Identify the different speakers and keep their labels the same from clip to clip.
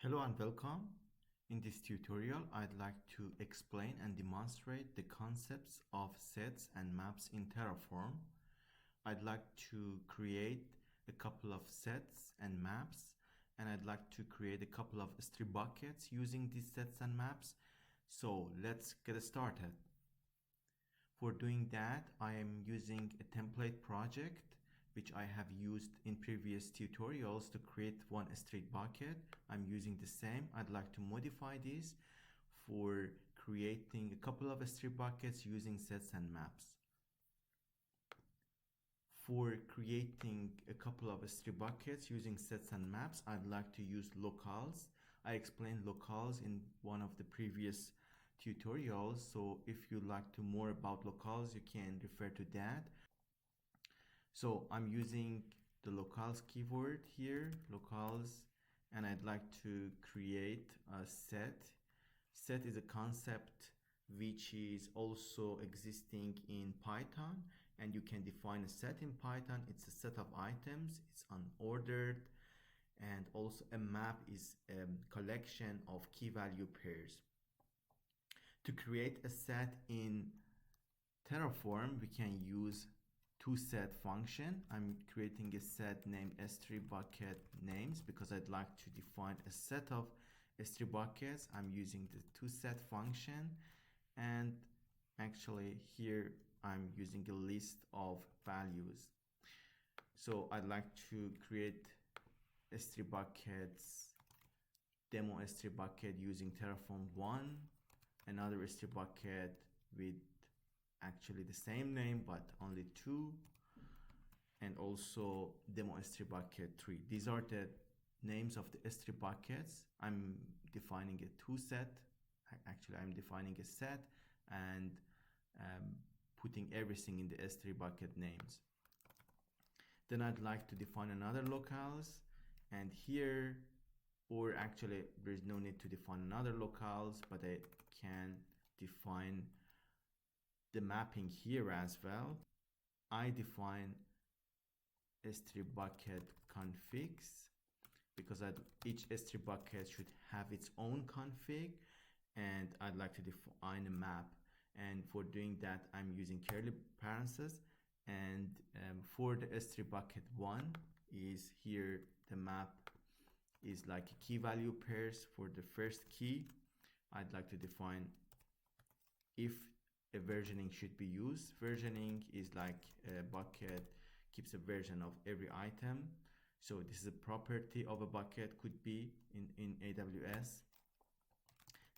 Speaker 1: Hello and welcome. In this tutorial, I'd like to explain and demonstrate the concepts of sets and maps in Terraform. I'd like to create a couple of sets and maps, and I'd like to create a couple of S3 buckets using these sets and maps. So let's get started. For doing that, I am using a template project which I have used in previous tutorials to create one S3 bucket. I'm using the same. I'd like to modify this for creating a couple of S3 buckets using sets and maps. For creating a couple of S3 buckets using sets and maps, I'd like to use locales. I explained locales in one of the previous tutorials, so if you like to more about locales, you can refer to that. So I'm using the locales keyword here, locales, and I'd like to create a set. Set is a concept which is also existing in Python, and you can define a set in Python. It's a set of items, it's unordered, and also a map is a collection of key value pairs. To create a set in Terraform, we can use toSet function. I'm creating a set named S3 bucket names because I'd like to define a set of S3 buckets. I'm using the toSet function, and actually here I'm using a list of values. So I'd like to create S3 buckets, demo S3 bucket using Terraform 1, another S3 bucket with actually the same name but only 2, and also demo S3 bucket 3. These are the names of the S3 buckets. I'm defining a toSet. Actually, I'm defining a set and putting everything in the S3 bucket names. Then I'd like to define another locales, and here, or actually there's no need to define another locales, but I can define the mapping here as well. I define S3 bucket configs because each S3 bucket should have its own config, and I'd like to define a map. And for doing that, I'm using curly parentheses. And for the S3 bucket 1 is here, the map is like key value pairs. For the first key, I'd like to define if a versioning should be used. Versioning is like a bucket keeps a version of every item. So this is a property of a bucket, could be in AWS.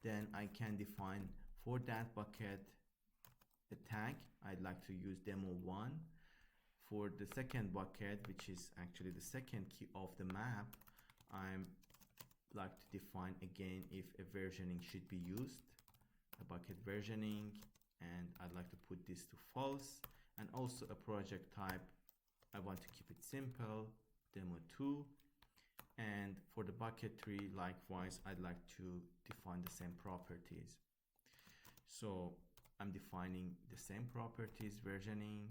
Speaker 1: Then I can define for that bucket a tag. I'd like to use demo1. For the second bucket, which is actually the second key of the map, I'm like to define again if a versioning should be used, a bucket versioning, and I'd like to put this to false. And also a project type, I want to keep it simple, demo2. And for the bucket 3, likewise, I'd like to define the same properties. So I'm defining the same properties, versioning.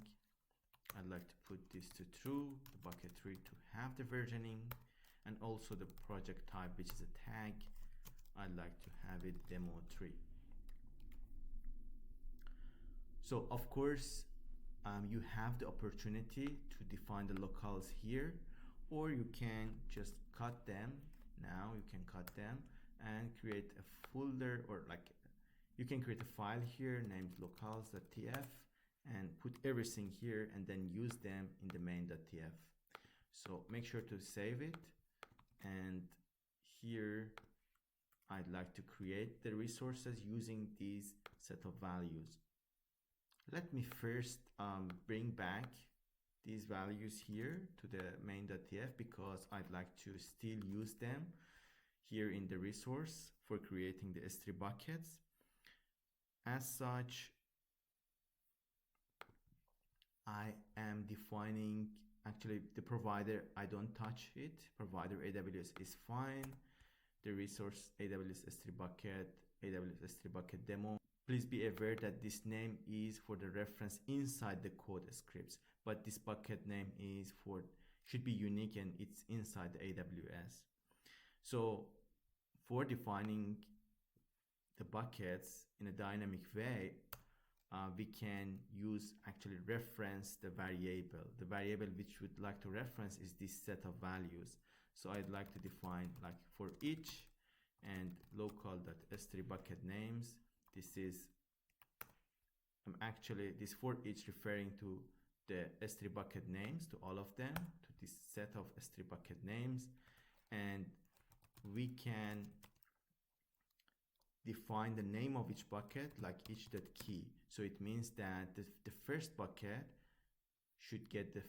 Speaker 1: I'd like to put this to true, the bucket 3 to have the versioning, and also the project type, which is a tag, I'd like to have it demo3. So of course, you have the opportunity to define the locales here, or you can just cut them. Now you can cut them and create a folder, or like you can create a file here named locales.tf and put everything here and then use them in the main.tf. So make sure to save it, and here I'd like to create the resources using these set of values. Let me first bring back these values here to the main.tf because I'd like to still use them here in the resource for creating the S3 buckets. As such, I am defining, actually the provider, I don't touch it. Provider AWS is fine. The resource AWS S3 bucket, AWS S3 bucket demo. Please be aware that this name is for the reference inside the code scripts, but this bucket name should be unique and it's inside the AWS. So for defining the buckets in a dynamic way, we can use actually reference the variable. The variable which we'd like to reference is this set of values. So I'd like to define like for each and local.s3 bucket names. This is actually this for each referring to the S3 bucket names, to all of them, to this set of S3 bucket names, and we can define the name of each bucket like each.key. So it means that the first bucket should get the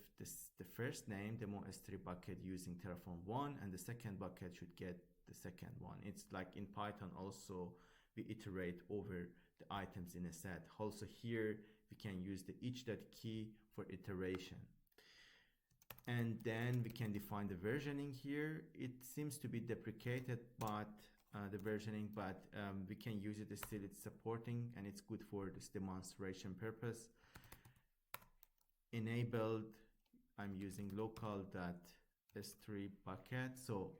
Speaker 1: first name, demo S3 bucket using Terraform 1, and the second bucket should get the second one. It's like in Python also, we iterate over the items in a set. Also here, we can use the each.key for iteration. And then we can define the versioning here. It seems to be deprecated, but the versioning, but we can use it still. It's supporting and it's good for this demonstration purpose. Enabled, I'm using local.s3 bucket. So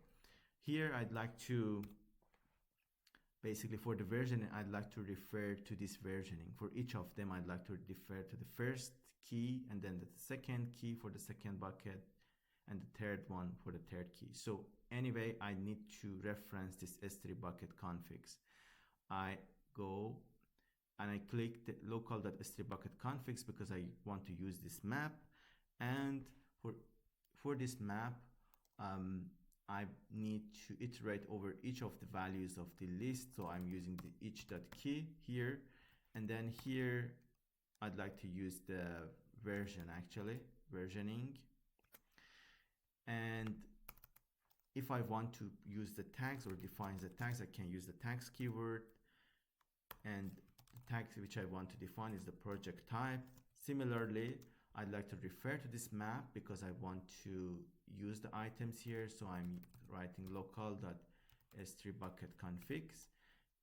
Speaker 1: here I'd like to basically for the versioning, I'd like to refer to this versioning. For each of them, I'd like to refer to the first key and then the second key for the second bucket and the third one for the third key. So anyway, I need to reference this S3 bucket configs. I go and I click the local.s3 bucket configs because I want to use this map. And for this map, I need to iterate over each of the values of the list. So I'm using the each.key here. And then here, I'd like to use the versioning. And if I want to use the tags or define the tags, I can use the tags keyword. And the tag which I want to define is the project type. Similarly, I'd like to refer to this map because I want to use the items here. So I'm writing local.s3 bucket configs.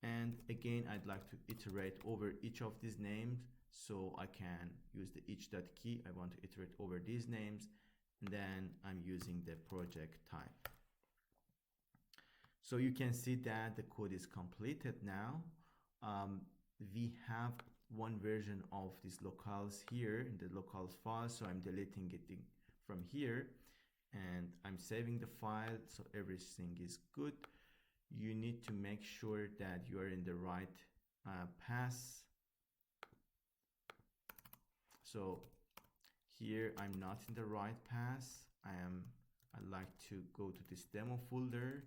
Speaker 1: And again, I'd like to iterate over each of these names. So I can use the each.key. I want to iterate over these names. And then I'm using the project type. So you can see that the code is completed now. We have one version of these locales here in the locales file. So I'm deleting it from here and I'm saving the file. So everything is good. You need to make sure that you are in the right path. So here I'm not in the right path. I'd like to go to this demo folder.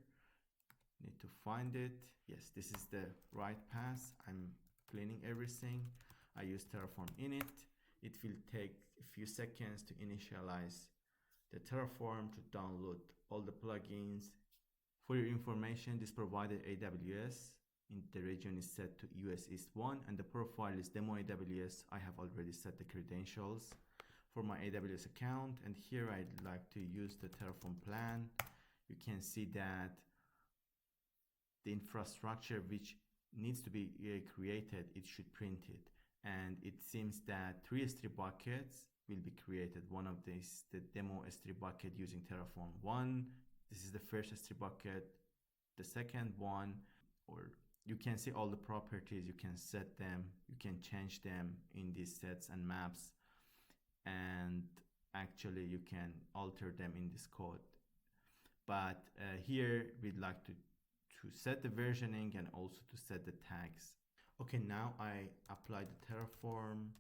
Speaker 1: Need to find it. Yes, this is the right path. I'm cleaning everything. I use Terraform init. It will take a few seconds to initialize the Terraform to download all the plugins. For your information, this provided AWS in the region is set to US East 1 and the profile is demo AWS. I have already set the credentials for my AWS account, and here I'd like to use the Terraform plan. You can see that the infrastructure which needs to be created, it should print it. And it seems that 3 S3 buckets will be created. One of these, the demo S3 bucket using Terraform 1. This is the first S3 bucket. The second one, or you can see all the properties, you can set them, you can change them in these sets and maps. And actually you can alter them in this code. But here we'd like to set the versioning and also to set the tags. Okay, now I apply the Terraform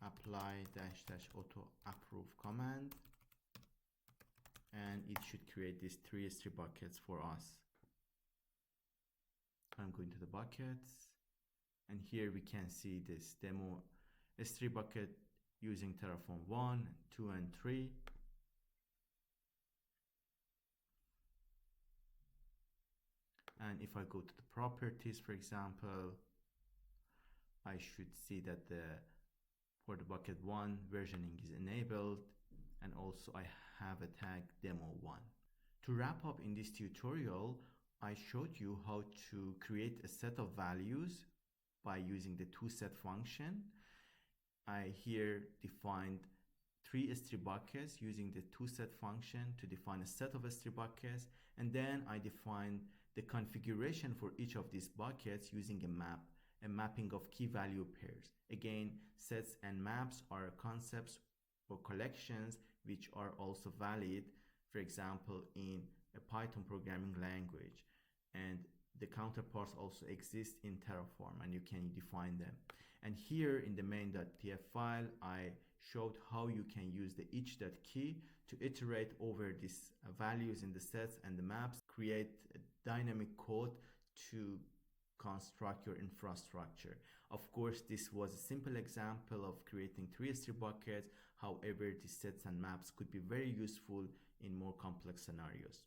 Speaker 1: apply -- auto approve command, and it should create these 3 S3 buckets for us. I'm going to the buckets, and here we can see this demo S3 bucket using Terraform 1, 2, and 3. And if I go to the properties, for example, I should see that for the bucket 1 versioning is enabled, and also I have a tag demo1. To wrap up in this tutorial, I showed you how to create a set of values by using the toSet function. I here defined 3 S3 buckets using the toSet function to define a set of S3 buckets, and then I defined the configuration for each of these buckets using a mapping of key value pairs. Again, sets and maps are concepts or collections which are also valid, for example, in a Python programming language. And the counterparts also exist in Terraform and you can define them. And here in the main.pf file, I showed how you can use the each.key to iterate over these values in the sets and the maps, create a dynamic code to construct your infrastructure. Of course, this was a simple example of creating 3 S3 buckets. However, these sets and maps could be very useful in more complex scenarios.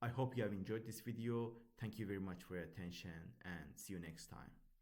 Speaker 1: I hope you have enjoyed this video. Thank you very much for your attention and see you next time.